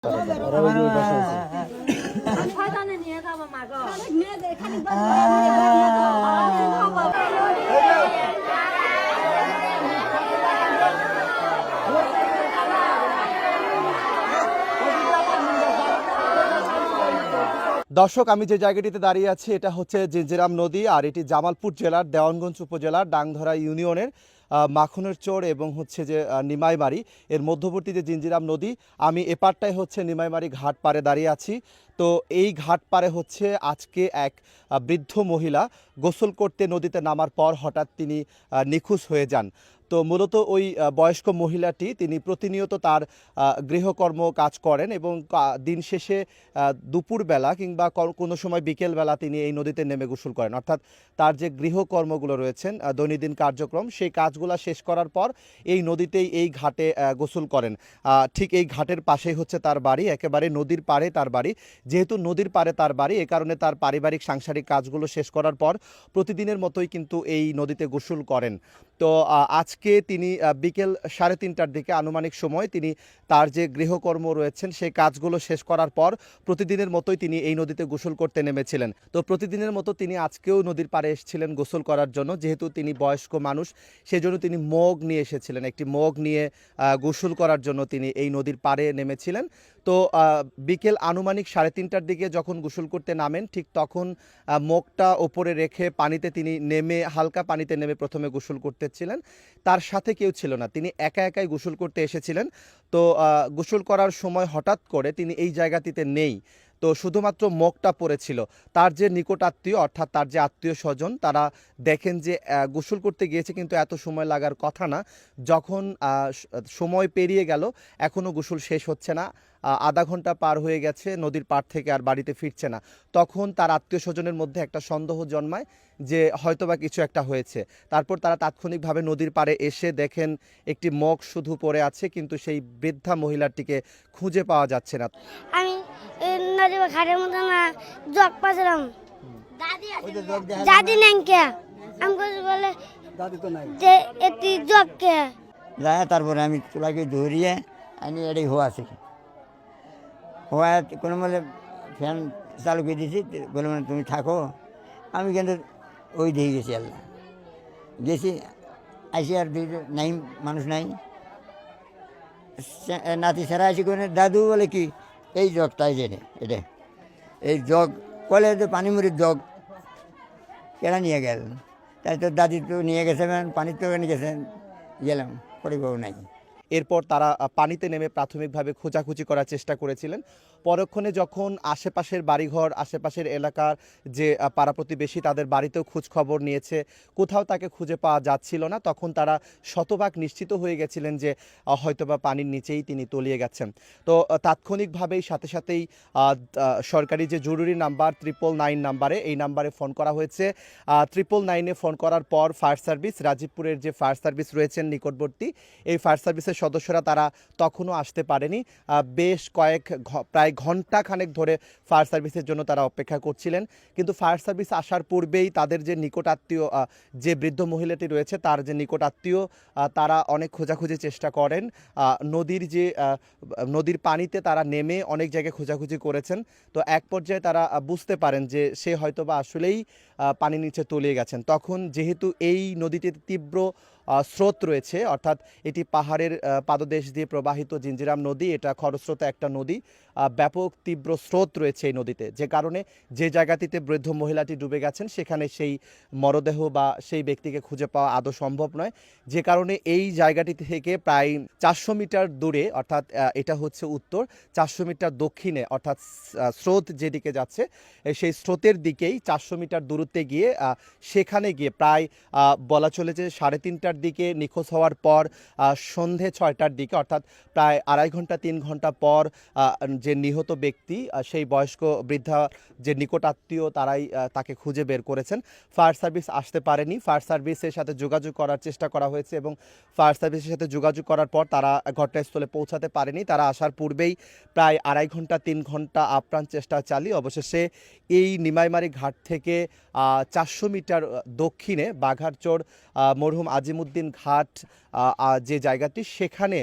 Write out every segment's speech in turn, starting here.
দর্শক, আমি যে জায়গাটিতে দাঁড়িয়ে আছি এটা হচ্ছে জিঞ্জিরাম নদী, আর এটি জামালপুর জেলার দেওয়ানগঞ্জ উপজেলার ডাংধরা ইউনিয়নের মাখনের চর এবং হচ্ছে যে নিমাইমারি এর মধ্যবর্তী যে জিঞ্জিরাম নদী। আমি এপারটায় হচ্ছে নিমাইমারি ঘাট পাড়ে দাঁড়িয়ে আছি। তো এই ঘাট পাড়ে হচ্ছে আজকে এক বৃদ্ধ মহিলা গোসল করতে নদীতে নামার পর হঠাৎ তিনি নিখোঁজ হয়ে যান। তো মূলত ওই বয়স্ক মহিলাটি তিনি প্রতিনিয়ত তার গৃহকর্ম কাজ করেন এবং দিন শেষে দুপুরবেলা কিংবা কোনো সময় বিকেলবেলা তিনি এই নদীতে নেমে গোসল করেন। অর্থাৎ তার যে গৃহকর্মগুলো রয়েছেন দৈনন্দিন কার্যক্রম, সেই কাজগুলো শেষ করার পর এই নদীতেই এই ঘাটে গোসল করেন। ঠিক এই ঘাটের পাশেই হচ্ছে তার বাড়ি, একেবারে নদীর পাড়ে তার বাড়ি। যেহেতু নদীর পাড়ে তার বাড়ি, এ কারণে তার পারিবারিক সাংসারিক কাজগুলো শেষ করার পর প্রতিদিনের মতোই কিন্তু এই নদীতে গোসল করেন। তো আজকে তিনি বিকেল 3:30টার দিকে আনুমানিক সময় তিনি তার যে গৃহকর্ম রয়েছেন সেই কাজগুলো শেষ করার পর প্রতিদিনের মতোই তিনি এই নদীতে গোসল করতে নেমেছিলেন। তো প্রতিদিনের মতো তিনি আজকেও নদীর পাড়ে এসেছিলেন গোসল করার জন্য। যেহেতু তিনি বয়স্ক মানুষ, সেই জন্য তিনি মগ নিয়ে এসেছিলেন, একটি মগ নিয়ে গোসল করার জন্য তিনি এই নদীর পাড়ে নেমেছিলেন। তো বিকেল আনুমানিক 3:30টার দিকে যখন গোসল করতে নামেন, ঠিক তখন মগটা ওপরে রেখে পানিতে তিনি নেমে, হালকা পানিতে নেমে প্রথমে গোসল করতেছিলেন। তার সাথে কেউ ছিল না, তিনি একা একাই গোসল করতে এসেছিলেন। তো গোসল করার সময় হঠাৎ করে তিনি এই জায়গাটিতে নেই, তো শুধুমাত্র মগটা পড়েছিল। তার যে নিকটাত্মীয়, অর্থাৎ তার যে আত্মীয় স্বজন, তারা দেখেন যে গোসল করতে গিয়েছে কিন্তু এত সময় লাগার কথা না। যখন সময় পেরিয়ে গেল, এখনও গোসল শেষ হচ্ছে না, আধা ঘন্টা পার হয়ে গেছে, নদীর পাড় থেকে আর বাড়িতে ফিরছে না। তখন তার আত্মীয় স্বজনের মধ্যে একটা সন্দেহ জন্মায় যে হয়তোবা কিছু একটা হয়েছে। তারপর তারা তাৎক্ষণিকভাবে নদীর পাড়ে এসে দেখেন একটি মগ শুধু পড়ে আছে, কিন্তু সেই বৃদ্ধা মহিলাটিকে খুঁজে পাওয়া যাচ্ছে না। আমি নদী ঘাটের মতো না জগ পাচ্ছিলাম, দাদি নাই কে আমি বলে দাদি তো নাই যে এটি জগ কে যায়। তারপরে আমি চুলাকে ধরিয়ে আনি এটাই হওয়া শিখি, হওয়া কোনো বলে ফ্যান চালু করে দিয়েছি, বলে মানে তুমি থাকো। আমি কিন্তু ওই দিয়ে গেছি, আল্লাহ গেছি, আসি আর দুই নাই, মানুষ নাই। নাতি ছাড়া আসি কোনো দাদু বলে কি এই জগটাই জেনে এটা এই জগ কলে তো পানি মুড়ির জগ কেনা নিয়ে গেল। তাই তো দাদি তো নিয়ে গেছে, পানির তো নিয়ে গেছেন, গেলাম পরিবারও নাই। এরপর তারা পানিতে নেমে প্রাথমিকভাবে খোঁজাখুঁজি করার চেষ্টা করেছিলেন। পরক্ষণে যখন আশেপাশের বাড়িঘর, আশেপাশের এলাকার যে পাড়া প্রতিবেশী, তাদের বাড়িতেও খোঁজ খবর নিয়েছে, কোথাও তাকে খুঁজে পাওয়া যাচ্ছিল না, তখন তারা শতভাগ নিশ্চিত হয়ে গেছিলেন যে হয়তোবা পানির নিচেই তিনি তলিয়ে গেছেন। তো তাৎক্ষণিকভাবেই সাথে সাথেই সরকারি যে জরুরি নাম্বার 999 নাম্বারে, এই নাম্বারে ফোন করা হয়েছে। 999-এ ফোন করার পর ফায়ার সার্ভিস, রাজীবপুরের যে ফায়ার সার্ভিস রয়েছেন নিকটবর্তী, এই ফায়ার সার্ভিসের সদস্যরা তারা তখনও আসতে পারেনি। বেশ প্রায় ঘন্টা খানেক ধরে ফায়ার সার্ভিসের জন্য তারা অপেক্ষা করছিলেন। কিন্তু ফায়ার সার্ভিস আসার পূর্বেই তাদের যে নিকটাত্মীয়, যে বৃদ্ধ মহিলাটি রয়েছে, তার যে নিকটাত্মীয়, তারা অনেক খোঁজাখুঁজি চেষ্টা করেন। নদীর পানিতে তারা নেমে অনেক জায়গায় খোঁজাখুঁজি করেছেন। তো এক পর্যায়ে তারা বুঝতে পারেন যে সে হয়তোবা আসলেই পানির নিচে তলিয়ে গেছেন। তখন যেহেতু এই নদীটিতে তীব্র স্রোত রয়েছে, অর্থাৎ এটি পাহাড়ের পাদদেশ দিয়ে প্রবাহিত জিঞ্জিরাম নদী, এটা খরস্রোতা একটা নদী, ব্যাপক তীব্র স্রোত রয়েছে এই নদীতে, যে কারণে যে জায়গাটিতে বৃদ্ধ মহিলাটি ডুবে গেছেন সেখানে সেই মরদেহ বা সেই ব্যক্তিকে খুঁজে পাওয়া আদৌ সম্ভব নয়। যে কারণে এই জায়গাটি থেকে প্রায় 400 মিটার দূরে, অর্থাৎ এটা হচ্ছে উত্তর, 400 মিটার দক্ষিণে, অর্থাৎ স্রোত যেদিকে যাচ্ছে সেই স্রোতের দিকেই 400 মিটার দূরত্বে গিয়ে সেখানে গিয়ে প্রায় বলা চলে যে 3:30টার দিকে নিখোঁজ হওয়ার পর সন্ধে 6টার দিকে, অর্থাৎ প্রায় 2.5 ঘন্টা 3 ঘন্টা পর যে নিহত ব্যক্তি, সেই বয়স্ক বৃদ্ধা যে নিকটাত্মীয়, তারাই তাকে খুঁজে বের করেছেন। ফায়ার সার্ভিস আসতে পারেনি, ফায়ার সার্ভিসের সাথে যোগাযোগ করার চেষ্টা করা হয়েছে এবং ফায়ার সার্ভিসের সাথে যোগাযোগ করার পর তারা ঘটনাস্থলে পৌঁছাতে পারেনি। তারা আসার পূর্বেই প্রায় 2.5 ঘন্টা 3 ঘন্টা আপ্রাণ চেষ্টা চালিয়ে অবশেষে এই নিমাইমারি ঘাট থেকে 400 মিটার দক্ষিণে বাঘারচর মরহুম আজিমুদ্দিন নিজামুদ্দিন ঘাট যে জায়গাটি, সেখানে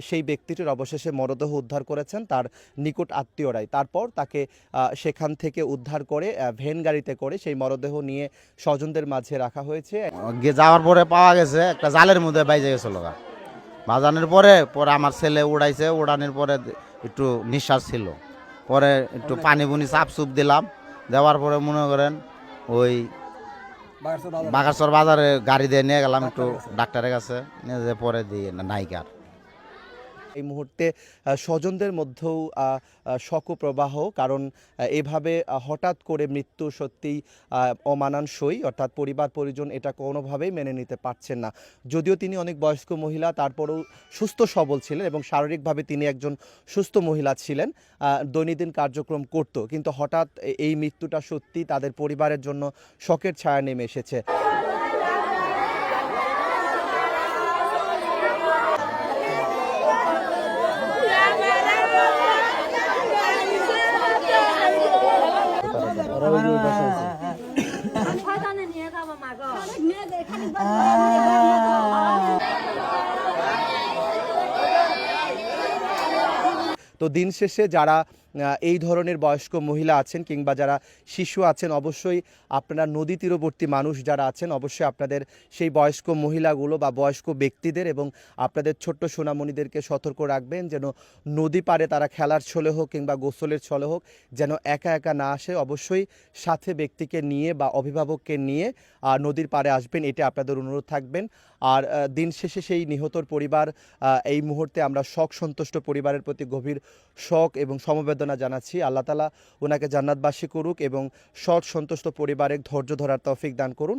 সেই ব্যক্তিটির অবশেষে মরদেহ উদ্ধার করেছেন তার নিকট আত্মীয়রাই। তারপর তাকে সেখান থেকে উদ্ধার করে ভ্যান গাড়িতে করে সেই মরদেহ নিয়ে স্বজনদের মাঝে রাখা হয়েছে। যাওয়ার পরে পাওয়া গেছে একটা জালের মধ্যে বাইজে গেছিল গা। বাজানোর পরে পরে আমার ছেলে উড়াইছে, উড়ানোর পরে একটু নিঃশ্বাস ছিল, পরে একটু পানি বুনি চাপ চুপ দিলাম, দেওয়ার পরে মনে করেন ওই বাগারচর বাজারে গাড়ি দিয়ে নিয়ে গেলাম একটু ডাক্তারের কাছে, নিয়ে যে পরে দিয়ে নাইকার। এই মুহূর্তে স্বজনদের মধ্যেও শোকপ্রবাহ, কারণ এভাবে হঠাৎ করে মৃত্যু সত্যিই অমানানসই, অর্থাৎ পরিবার পরিজন এটা কোনোভাবেই মেনে নিতে পারছেন না। যদিও তিনি অনেক বয়স্ক মহিলা, তারপরেও সুস্থ সবল ছিলেন এবং শারীরিকভাবে তিনি একজন সুস্থ মহিলা ছিলেন, দৈনন্দিন কার্যক্রম করত, কিন্তু হঠাৎ এই মৃত্যুটা সত্যি তাদের পরিবারের জন্য শোকের ছায়া নেমে এসেছে। তো দিন শেষে যারা এই ধরনের বয়স্ক মহিলা আছেন কিংবা যারা শিশু আছেন, অবশ্যই আপনারা নদী তীরবর্তী মানুষ যারা আছেন, অবশ্যই আপনাদের সেই বয়স্ক মহিলাগুলো বা বয়স্ক ব্যক্তিদের এবং আপনাদের ছোট্ট সোনামণিদেরকে সতর্ক রাখবেন যেন নদী পাড়ে তারা খেলার ছলে হোক কিংবা গোসলের ছলে হোক যেন একা একা না আসে। অবশ্যই সাথে ব্যক্তিকে নিয়ে বা অভিভাবককে নিয়ে নদীর পাড়ে আসবেন, এটা আপনাদের অনুরোধ থাকবেন। আর দিন শেষে সেই নিহতর পরিবার, এই মুহূর্তে আমরা শোক সন্তুষ্ট পরিবারের প্রতি গভীর শোক এবং সমবেদনা জানাচ্ছি। আল্লাহ তাআলা ওনাকে জান্নাতবাসী করুক এবং শোক সন্তুষ্ট পরিবারের ধৈর্য ধরার তৌফিক দান করুন।